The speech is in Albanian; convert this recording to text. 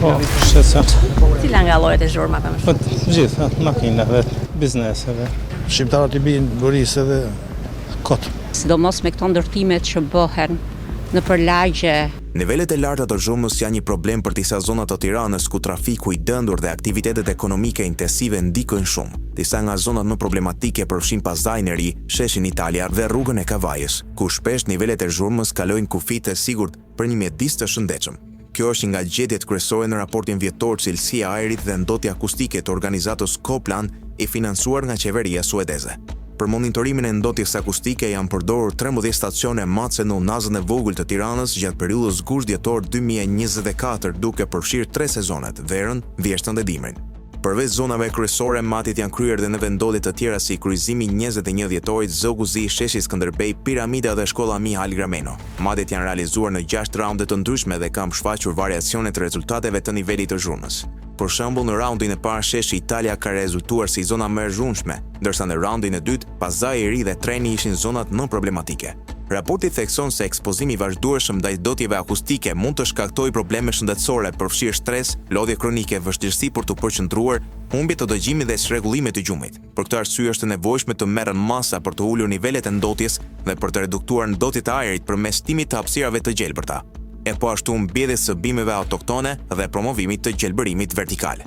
Po, shqetëson. Cila nga llojet e zhurmave më Po, shumë? gjitha, makinave, bizneseve. Shqiptarët i binë burisë dhe kot. Sidomos me këto ndërtimet që bëhen nëpër lagje. Nivelet e larta të zhurmës janë një problem për disa zona të Tiranës ku trafiku i dëndur dhe aktivitetet ekonomike intensive ndikojnë shumë. Disa nga zonat më problematike përfshin Pasdajin e Ri, Sheshin Italia dhe rrugën e Kavajës, ku shpesh nivelet e zhurmës kalojnë kufit e sigurt për një mjedis të shëndetshëm. Kjo është nga gjetjet kryesore në raportin vjetor Cilësia e ajrit dhe ndotja akustike të organizatës Koplan, i financuar nga qeveria suedeze. Për monitorimin e ndotjes akustike janë përdorur 13 stacione matse në unazën e vogël të Tiranës gjatë periudhës gusht-dhjetor 2024, duke përfshirë 3 sezonet: verën, vjeshtën dhe dimrin. Përveç zonave kryesore, matit janë kryer dhe në vendodje të tjera si kryqëzimi 21 dhjetorit, Zogu Zi, Sheshi Skënderbej, Piramida dhe shkolla Mihal Grameno. Matit janë realizuar në 6 raunde të ndryshme dhe kanë shfaqur variacione të rezultateve të nivelit të zhurmës. Për shembull, në raundin e parë Sheshi Italia ka rezultuar si zona më e zhurmshme, ndërsa në raundin e dytë Pasdaji i Ri dhe Treni ishin zonat më problematike. Raporti thekson se ekspozimi i vazhdueshëm ndaj ndotjeve akustike mund të shkaktojë probleme shëndetësore, përfshirë stres, lodhje kronike, vështirësi për të përqendruar, humbje të dëgjimit dhe çrregullime të gjumit. Për këtë arsye është e nevojshme të merren masa për të ulur nivelet e ndotjes dhe për të reduktuar ndotjet e ajrit përmes stimit të hapësirave të gjelbërta, e po ashtu mbjedhjes së bimeve autoktone dhe promovimit të gjelbërimit vertikal.